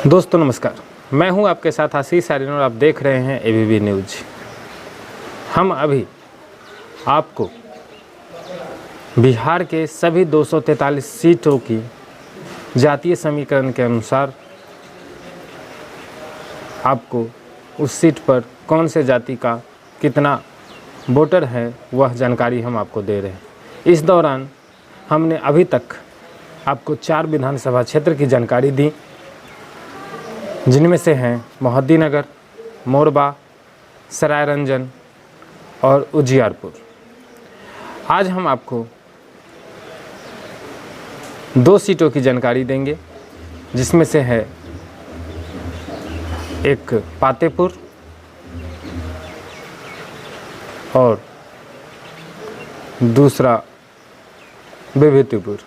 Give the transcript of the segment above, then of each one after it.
दोस्तों नमस्कार, मैं हूं आपके साथ आशीष आर्यन और आप देख रहे हैं एबीपी न्यूज। हम अभी आपको बिहार के सभी 243 सीटों की जातीय समीकरण के अनुसार आपको उस सीट पर कौन से जाति का कितना वोटर है वह जानकारी हम आपको दे रहे हैं। इस दौरान हमने अभी तक आपको 4 विधानसभा क्षेत्र की जानकारी दी, जिनमें से हैं मोहद्दीनगर, मोरबा, सरायरंजन और उजियारपुर। आज हम आपको 2 सीटों की जानकारी देंगे, जिसमें से है एक पातेपुर और दूसरा विभूतिपुर।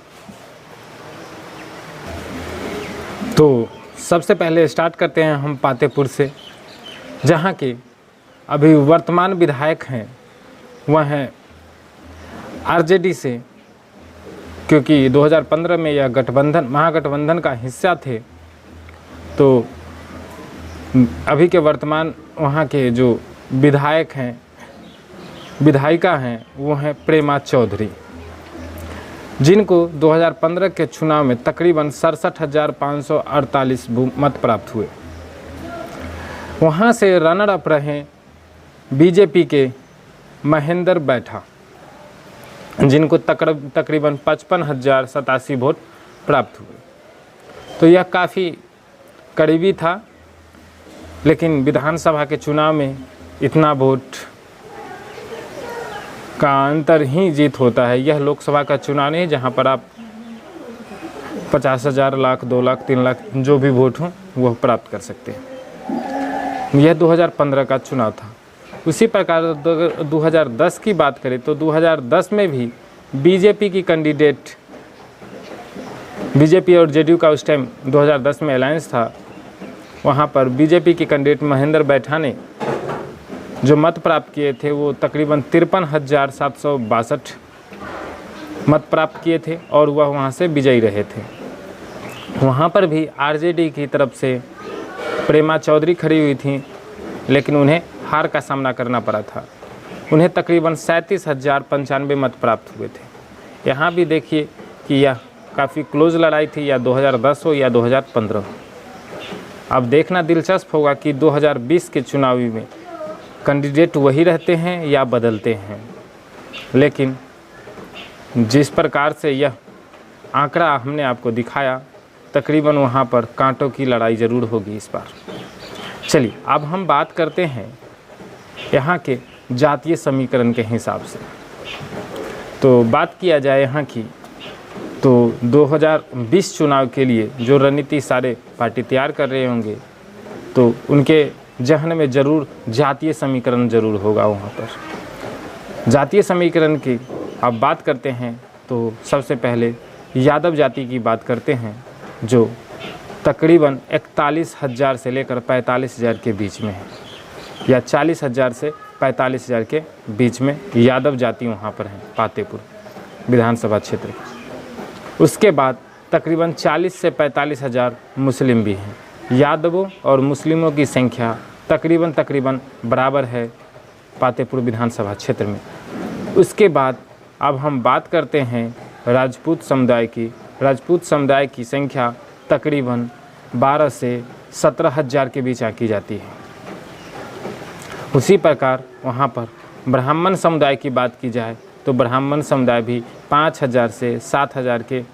तो सबसे पहले स्टार्ट करते हैं हम पातेपुर से, जहां के अभी वर्तमान विधायक हैं वह हैं आरजेडी से, क्योंकि 2015 में यह गठबंधन महागठबंधन का हिस्सा थे। तो अभी के वर्तमान वहां के जो विधायक हैं विधायिका हैं वो हैं प्रेमा चौधरी, जिनको 2015 के चुनाव में तकरीबन 67,548 मत प्राप्त हुए। वहाँ से रनर अप रहे बीजेपी के महेंद्र बैठा, जिनको तकरीबन 55,087 वोट प्राप्त हुए। तो यह काफ़ी करीबी था, लेकिन विधानसभा के चुनाव में इतना वोट का अंतर ही जीत होता है। यह लोकसभा का चुनाव नहीं जहां पर आप 50,000, लाख, 2 लाख, 3 लाख जो भी वोट हो वह प्राप्त कर सकते हैं। यह 2015 का चुनाव था। उसी प्रकार 2010 की बात करें तो 2010 में भी बीजेपी की कैंडिडेट, बीजेपी और जेडीयू का उस टाइम 2010 में अलायंस था, वहां पर बीजेपी की कैंडिडेट महेंद्र बैठा ने जो मत प्राप्त किए थे वो तकरीबन 53,762 मत प्राप्त किए थे और वह वहाँ से विजयी रहे थे। वहाँ पर भी आरजेडी की तरफ से प्रेमा चौधरी खड़ी हुई थी, लेकिन उन्हें हार का सामना करना पड़ा था। उन्हें तकरीबन 37,095 मत प्राप्त हुए थे। यहाँ भी देखिए कि यह काफ़ी क्लोज लड़ाई थी, या 2010 हो या 2015 हो। अब देखना दिलचस्प होगा कि 2020 के चुनावी में कैंडिडेट वही रहते हैं या बदलते हैं, लेकिन जिस प्रकार से यह आंकड़ा हमने आपको दिखाया, तकरीबन वहाँ पर कांटों की लड़ाई ज़रूर होगी इस बार। चलिए अब हम बात करते हैं यहाँ के जातीय समीकरण के हिसाब से। तो बात किया जाए यहाँ की, तो 2020 चुनाव के लिए जो रणनीति सारे पार्टी तैयार कर रहे होंगे, तो उनके जहन में ज़रूर जातीय समीकरण ज़रूर होगा। वहाँ पर जातीय समीकरण की अब बात करते हैं तो सबसे पहले यादव जाति की बात करते हैं, जो तकरीबन 41,000 से लेकर 45,000 के बीच में है, या 40,000 से 45,000 के बीच में यादव जाति वहाँ पर हैं पातेपुर विधानसभा क्षेत्र। उसके बाद तकरीबन 40 से 45,000 मुस्लिम भी हैं। यादवों और मुस्लिमों की संख्या तकरीबन बराबर है पातेपुर विधानसभा क्षेत्र में। उसके बाद अब हम बात करते हैं राजपूत समुदाय की। राजपूत समुदाय की संख्या तकरीबन 12 से 17,000 के बीच आंकी जाती है। उसी प्रकार वहाँ पर ब्राह्मण समुदाय की बात की जाए तो ब्राह्मण समुदाय भी 5,000 से 7,000 के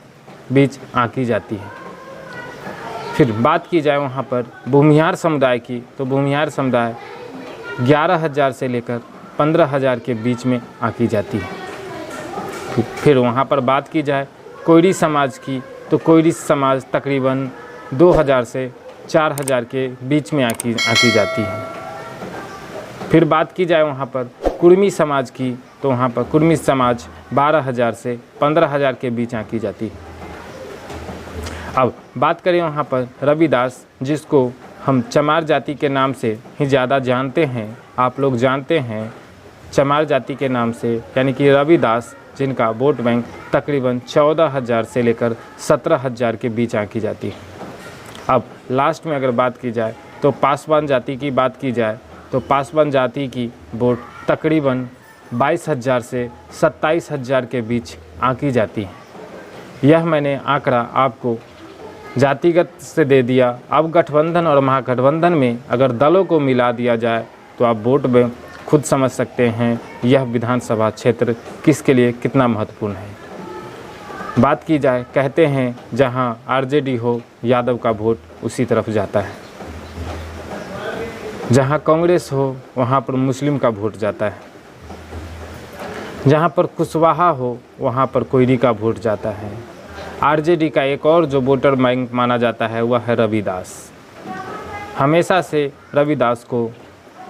बीच आंकी जाती है। फिर बात की जाए वहाँ पर भूमिहार समुदाय की, तो भूमिहार समुदाय 11,000 से लेकर 15,000 के बीच में आंकी जाती है। फिर वहाँ पर बात की जाए कोयरी समाज की, तो कोयरी समाज तकरीबन 2,000 से 4,000 के बीच में आंकी जाती है। फिर बात की जाए वहाँ पर कुर्मी समाज की, तो वहाँ पर कुर्मी समाज 12,000 से 15,000 के बीच आंकी जाती है। अब बात करें वहाँ पर रविदास, जिसको हम चमार जाति के नाम से ही ज़्यादा जानते हैं, आप लोग जानते हैं चमार जाति के नाम से, यानी कि रविदास, जिनका वोट बैंक तकरीबन 14,000 से लेकर 17,000 के बीच आंकी जाती है। अब लास्ट में अगर बात की जाए तो पासवान जाति की बात की जाए तो पासवान जाति की वोट तकरीबन 22,000 से 27,000 के बीच आंकी जाती है। यह मैंने आंकड़ा आपको जातिगत से दे दिया। अब गठबंधन और महागठबंधन में अगर दलों को मिला दिया जाए तो आप वोट में खुद समझ सकते हैं यह विधानसभा क्षेत्र किसके लिए कितना महत्वपूर्ण है। बात की जाए, कहते हैं जहां आरजेडी हो यादव का वोट उसी तरफ जाता है, जहां कांग्रेस हो वहां पर मुस्लिम का वोट जाता है, जहां पर कुशवाहा हो वहां पर कोयरी का वोट जाता है। आरजेडी का एक और जो वोटर बैंक माना जाता है वह है रविदास। हमेशा से रविदास को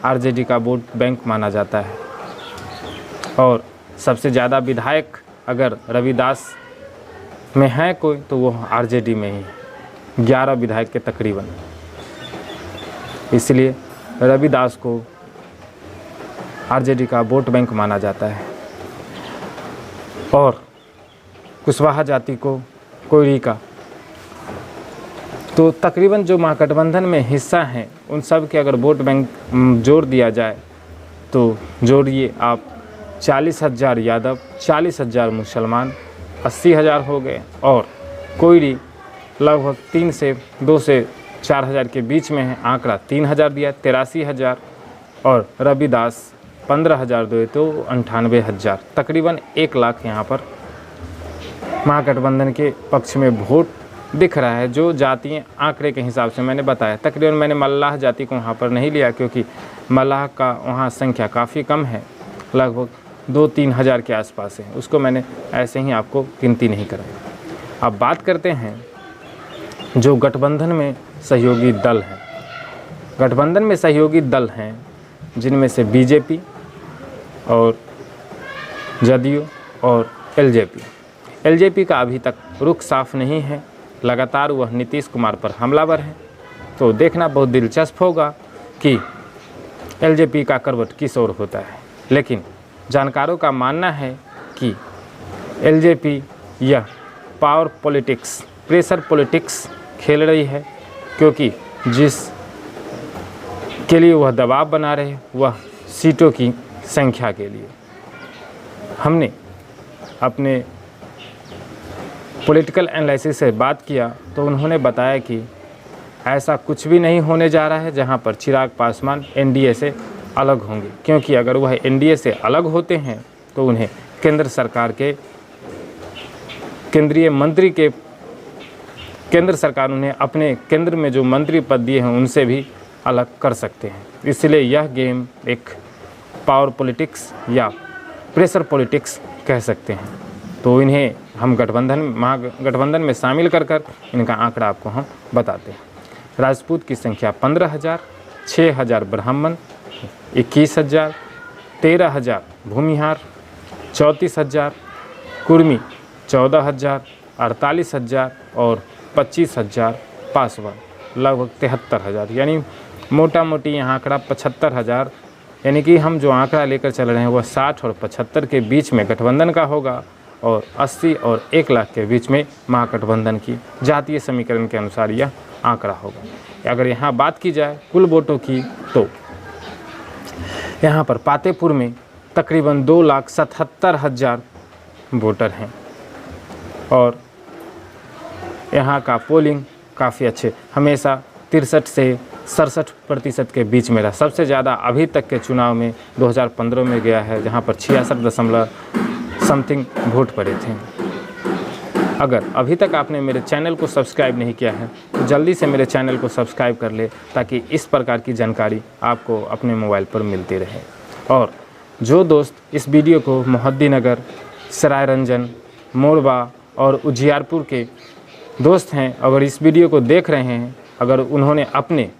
आरजेडी का वोट बैंक माना जाता है और सबसे ज़्यादा विधायक अगर रविदास में है कोई तो वो आरजेडी में ही 11 विधायक के तकरीबन। इसलिए रविदास को आरजेडी का वोट बैंक माना जाता है और कुशवाहा जाति को कोयरी का। तो तकरीबन जो महागठबंधन में हिस्सा हैं उन सब के अगर वोट बैंक जोड़ दिया जाए तो जोड़िए आप 40,000 यादव, 40,000 मुसलमान, 80,000 हो गए और कोयरी लगभग 2 से 4,000 के बीच में है। आंकड़ा 3,000 दिया, 83,000 और रविदास 15,000 दे तो 98,000, तकरीबन 1 लाख यहाँ पर महागठबंधन के पक्ष में वोट दिख रहा है। जो जातीय आंकड़े के हिसाब से मैंने बताया, तकरीबन मैंने मल्लाह जाति को वहाँ पर नहीं लिया क्योंकि मल्लाह का वहाँ संख्या काफ़ी कम है, लगभग 2-3 हज़ार के आसपास है, उसको मैंने ऐसे ही आपको गिनती नहीं कराई। अब बात करते हैं जो गठबंधन में सहयोगी दल हैं। गठबंधन में सहयोगी दल हैं जिनमें से बीजेपी और जदयू और एलजेपी का अभी तक रुख साफ नहीं है। लगातार वह नीतीश कुमार पर हमलावर है। तो देखना बहुत दिलचस्प होगा कि एलजेपी का करवट किस ओर होता है। लेकिन जानकारों का मानना है कि एलजेपी यह पावर पॉलिटिक्स, प्रेशर पॉलिटिक्स खेल रही है क्योंकि जिस के लिए वह दबाव बना रहे वह सीटों की संख्या के लिए। हमने अपने पॉलिटिकल एनालिसिस से बात किया तो उन्होंने बताया कि ऐसा कुछ भी नहीं होने जा रहा है जहां पर चिराग पासवान एनडीए से अलग होंगे, क्योंकि अगर वह एनडीए से अलग होते हैं तो उन्हें केंद्र सरकार के केंद्रीय मंत्री के केंद्र सरकार उन्हें अपने केंद्र में जो मंत्री पद दिए हैं उनसे भी अलग कर सकते हैं। इसलिए यह गेम एक पावर पॉलिटिक्स या प्रेशर पॉलिटिक्स कह सकते हैं। तो इन्हें हम महागठबंधन में शामिल कर इनका आंकड़ा आपको हम बताते हैं। राजपूत की संख्या 15,000, 6,000 ब्राह्मण, 21,000, 13,000 भूमिहार, 34,000 कुर्मी, 14,000, 48,000 और 25,000 पासवान, लगभग 73,000। यानी मोटा मोटी यहाँ आंकड़ा 75,000, यानी कि हम जो आंकड़ा लेकर चल रहे हैं वह 60 और 75 के बीच में गठबंधन का होगा और 80 और 1 लाख के बीच में महागठबंधन की जातीय समीकरण के अनुसार यह आंकड़ा होगा। अगर यहाँ बात की जाए कुल वोटों की तो यहाँ पर पातेपुर में तकरीबन 2,77,000 वोटर हैं और यहाँ का पोलिंग काफ़ी अच्छे, हमेशा 63 से 67% के बीच में रहा। सबसे ज़्यादा अभी तक के चुनाव में 2015 में गया है जहाँ पर 66 वोट पड़े थे। अगर अभी तक आपने मेरे चैनल को सब्सक्राइब नहीं किया है तो जल्दी से मेरे चैनल को सब्सक्राइब कर ले ताकि इस प्रकार की जानकारी आपको अपने मोबाइल पर मिलती रहे। और जो दोस्त इस वीडियो को मोहद्दीनगर, सरायरंजन, मोरबा और उजियारपुर के दोस्त हैं, अगर इस वीडियो को देख रहे हैं, अगर उन्होंने अपने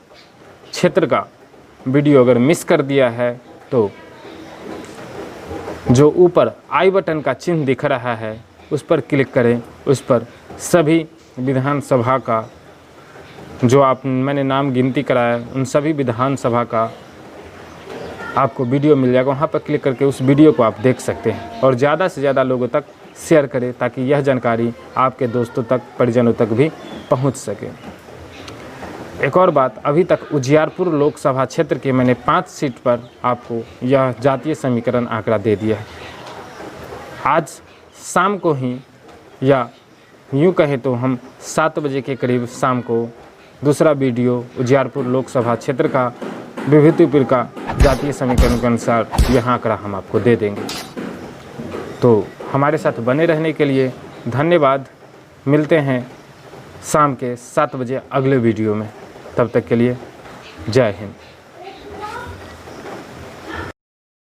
क्षेत्र का वीडियो अगर मिस कर दिया है तो जो ऊपर आई बटन का चिन्ह दिख रहा है उस पर क्लिक करें। उस पर सभी विधानसभा का जो मैंने नाम गिनती कराया उन सभी विधानसभा का आपको वीडियो मिल जाएगा। वहाँ पर क्लिक करके उस वीडियो को आप देख सकते हैं और ज़्यादा से ज़्यादा लोगों तक शेयर करें ताकि यह जानकारी आपके दोस्तों तक, परिजनों तक भी पहुँच सके। एक और बात, अभी तक उजियारपुर लोकसभा क्षेत्र के मैंने 5 सीट पर आपको यह जातीय समीकरण आंकड़ा दे दिया है। आज शाम को ही, या यूँ कहें तो हम 7 बजे के करीब शाम को दूसरा वीडियो उजियारपुर लोकसभा क्षेत्र का विभूतिपुर का जातीय समीकरण के अनुसार यह आंकड़ा हम आपको दे देंगे। तो हमारे साथ बने रहने के लिए धन्यवाद। मिलते हैं शाम के 7 बजे अगले वीडियो में। तब तक के लिए जय हिंद।